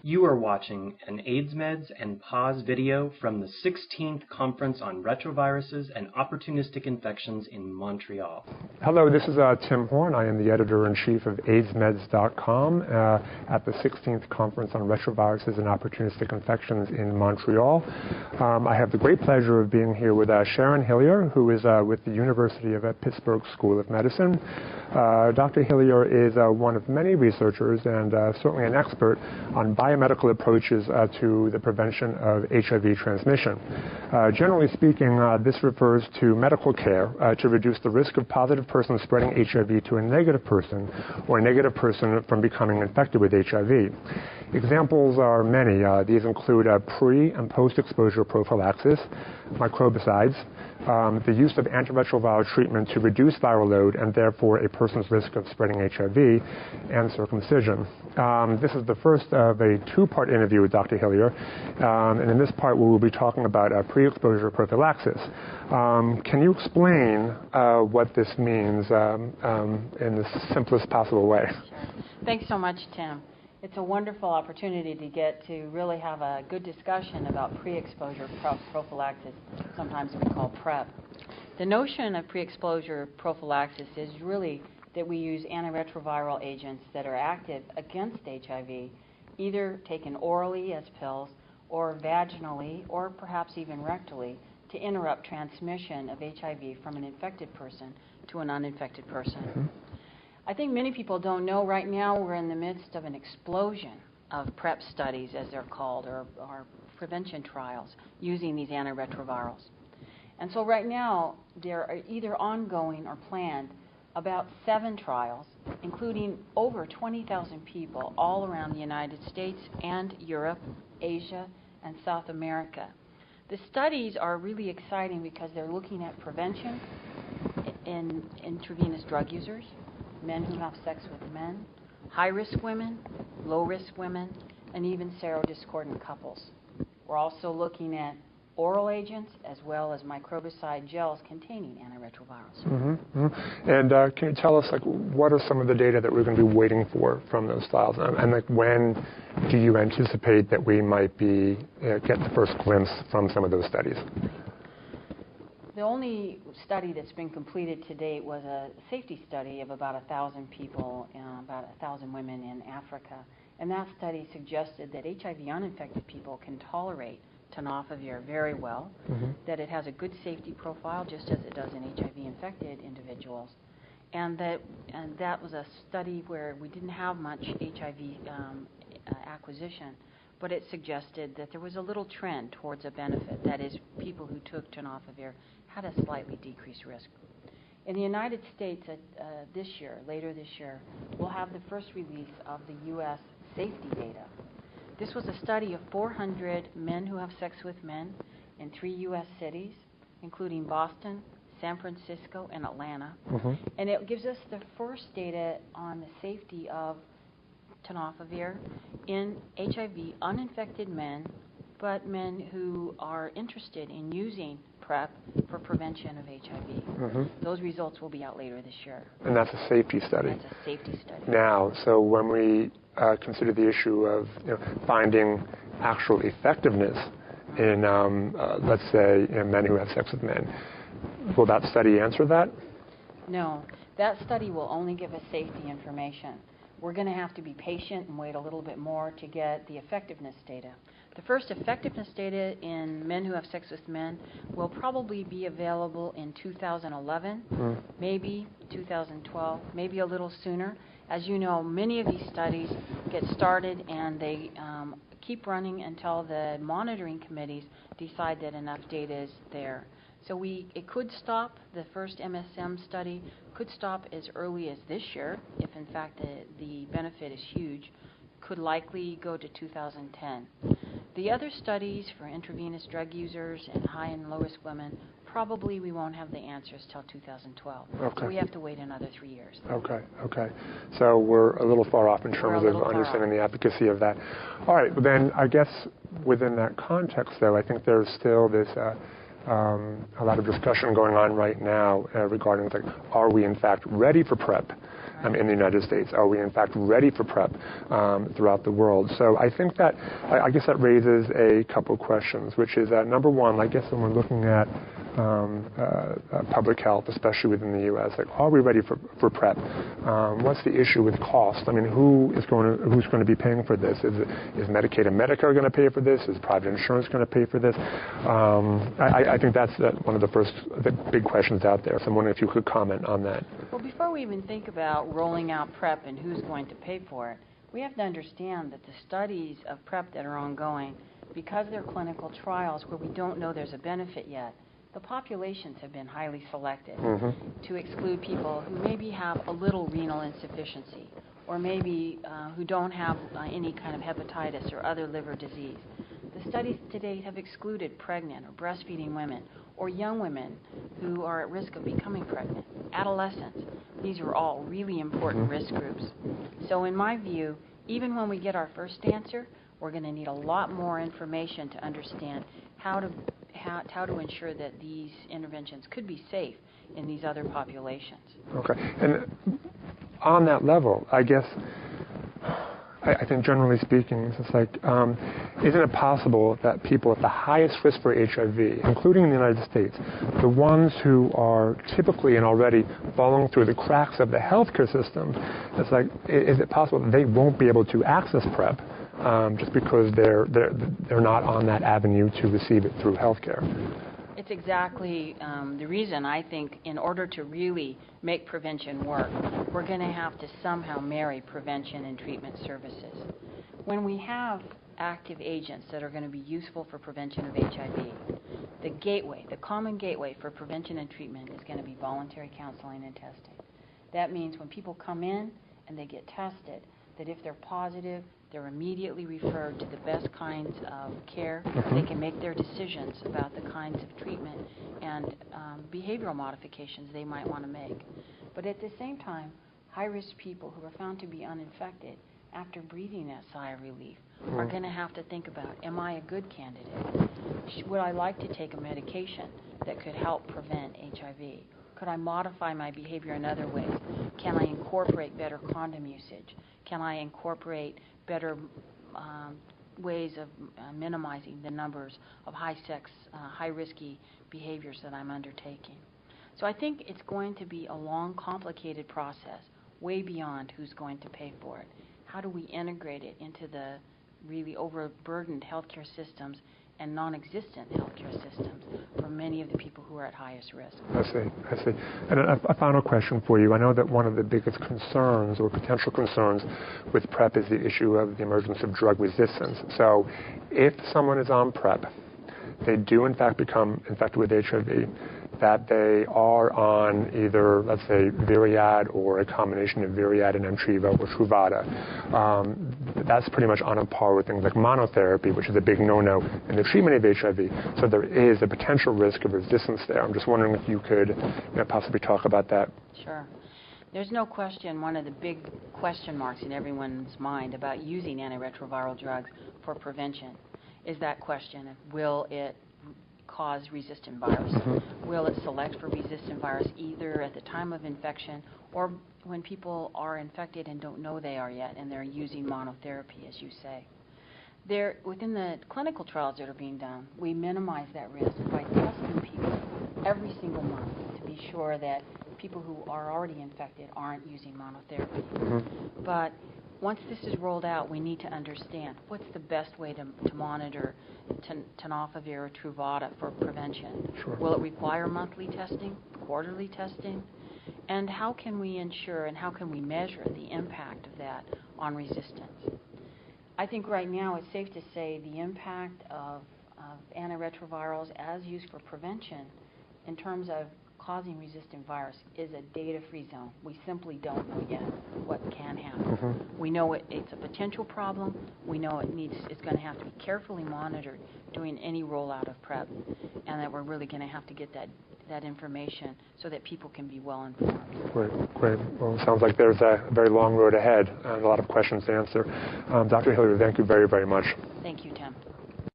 You are watching an AIDS Meds and Pause video from the 16th Conference on Retroviruses and Opportunistic Infections in Montreal. Hello, this is Tim Horn. I am the editor-in-chief of AIDSmeds.com at the 16th Conference on Retroviruses and Opportunistic Infections in Montreal. I have the great pleasure of being here with Sharon Hillier, who is with the University of Pittsburgh School of Medicine. Dr. Hillier is one of many researchers and certainly an expert on biomedical approaches to the prevention of HIV transmission. Generally speaking, this refers to medical care to reduce the risk of positive persons spreading HIV to a negative person or a negative person from becoming infected with HIV. Examples are many. These include pre- and post-exposure prophylaxis, microbicides, the use of antiretroviral treatment to reduce viral load and therefore a person's risk of spreading HIV, and circumcision. This is the first of a two-part interview with Dr. Hillier, and in this part we will be talking about pre-exposure prophylaxis. Can you explain what this means in the simplest possible way? Sure. Thanks so much, Tim. It's a wonderful opportunity to get to really have a good discussion about pre-exposure prophylaxis, sometimes we call PrEP. The notion of pre-exposure prophylaxis is really that we use antiretroviral agents that are active against HIV, either taken orally as pills or vaginally or perhaps even rectally to interrupt transmission of HIV from an infected person to an uninfected person. Mm-hmm. I think many people don't know right now we're in the midst of an explosion of PrEP studies, as they're called, or prevention trials using these antiretrovirals. And so right now there are either ongoing or planned about 7 trials, including over 20,000 people all around the United States and Europe, Asia, and South America. The studies are really exciting because they're looking at prevention in intravenous drug users, men who have sex with men, high-risk women, low-risk women, and even serodiscordant couples. We're also looking at oral agents as well as microbicide gels containing antiretrovirals. Mm-hmm. Mm-hmm. And can you tell us, what are some of the data that we're going to be waiting for from those trials? And when do you anticipate that we might be get the first glimpse from some of those studies? The only study that's been completed to date was a safety study of about 1,000 people, about 1,000 women in Africa. And that study suggested that HIV uninfected people can tolerate tenofovir very well, mm-hmm. that it has a good safety profile just as it does in HIV-infected individuals. And that was a study where we didn't have much HIV acquisition, but it suggested that there was a little trend towards a benefit. That is, people who took tenofovir had a slightly decreased risk. In the United States later this year, we'll have the first release of the U.S. safety data. This was a study of 400 men who have sex with men in 3 U.S. cities, including Boston, San Francisco, and Atlanta. Mm-hmm. And it gives us the first data on the safety of tenofovir in HIV uninfected men, but men who are interested in using PrEP for prevention of HIV. Mm-hmm. Those results will be out later this year. And that's a safety study? That's a safety study. Now, so when we consider the issue of finding actual effectiveness in, let's say, men who have sex with men, will that study answer that? No. That study will only give us safety information. We're going to have to be patient and wait a little bit more to get the effectiveness data. The first effectiveness data in men who have sex with men will probably be available in 2011, maybe 2012, maybe a little sooner. As you know, many of these studies get started and they keep running until the monitoring committees decide that enough data is there. So it could stop, the first MSM study could stop as early as this year, if in fact the benefit is huge, could likely go to 2010. The other studies for intravenous drug users and high and low risk women, probably we won't have the answers till 2012. Okay. So we have to wait another 3 years. Okay, okay. So we're a little far off in terms of understanding the efficacy of that. All right, well then I guess within that context though, I think there's still this a lot of discussion going on right now regarding are we in fact ready for PrEP? in the United States? Are we in fact ready for PrEP throughout the world? So I think that, I guess that raises a couple of questions, which is that number one, I guess when we're looking at public health, especially within the U.S., like, are we ready for PrEP? What's the issue with cost? I mean, who's going to be paying for this? Is Medicaid and Medicare going to pay for this? Is private insurance going to pay for this? I think that's one of the big questions out there. So I'm wondering if you could comment on that. Well, before we even think about rolling out PrEP and who's going to pay for it, we have to understand that the studies of PrEP that are ongoing, because they're clinical trials where we don't know there's a benefit yet, the populations have been highly selected to exclude people who maybe have a little renal insufficiency, or maybe who don't have any kind of hepatitis or other liver disease. The studies to date have excluded pregnant or breastfeeding women, or young women who are at risk of becoming pregnant, adolescents. These are all really important risk groups. So in my view, even when we get our first answer, we're going to need a lot more information to understand how to ensure that these interventions could be safe in these other populations. Okay. And on that level, I guess, I think generally speaking, it's like, isn't it possible that people at the highest risk for HIV, including in the United States, the ones who are typically and already falling through the cracks of the healthcare system, it's like, is it possible that they won't be able to access PrEP just because they're not on that avenue to receive it through healthcare? It's exactly the reason I think in order to really make prevention work, we're going to have to somehow marry prevention and treatment services. When we have active agents that are going to be useful for prevention of HIV, the common gateway for prevention and treatment is going to be voluntary counseling and testing. That means when people come in and they get tested, that if they're positive, they're immediately referred to the best kinds of care. They can make their decisions about the kinds of treatment and behavioral modifications they might want to make. But at the same time, high-risk people who are found to be uninfected, after breathing that sigh of relief, are going to have to think about, am I a good candidate? Would I like to take a medication that could help prevent HIV? Could I modify my behavior in other ways? Can I incorporate better condom usage? Can I incorporate better ways of minimizing the numbers of high-risky behaviors that I'm undertaking? So I think it's going to be a long, complicated process, way beyond who's going to pay for it. How do we integrate it into the really overburdened healthcare systems and non-existent healthcare systems for many of the people who are at highest risk? I see. And a final question for you. I know that one of the biggest concerns or potential concerns with PrEP is the issue of the emergence of drug resistance. So if someone is on PrEP, they do in fact become infected with HIV, that they are on either, let's say, Viriad or a combination of Viriad and Entriva or Truvada. That's pretty much on a par with things like monotherapy, which is a big no-no in the treatment of HIV. So there is a potential risk of resistance there. I'm just wondering if you could possibly talk about that. Sure. There's no question one of the big question marks in everyone's mind about using antiretroviral drugs for prevention is that question of will it cause resistant virus? Will it select for resistant virus either at the time of infection or when people are infected and don't know they are yet and they're using monotherapy, as you say? Within the clinical trials that are being done, we minimize that risk by testing people every single month to be sure that people who are already infected aren't using monotherapy. But once this is rolled out, we need to understand what's the best way to monitor tenofovir or Truvada for prevention. Sure. Will it require monthly testing, quarterly testing? And how can we ensure and how can we measure the impact of that on resistance? I think right now it's safe to say the impact of antiretrovirals as used for prevention in terms of causing resistant virus is a data-free zone. We simply don't know yet what can happen. We know it's a potential problem. We know it's going to have to be carefully monitored during any rollout of PrEP, and that we're really going to have to get that information so that people can be well informed. Great. Well, it sounds like there's a very long road ahead and a lot of questions to answer. Dr. Hillier, thank you very, very much. Thank you, Tim.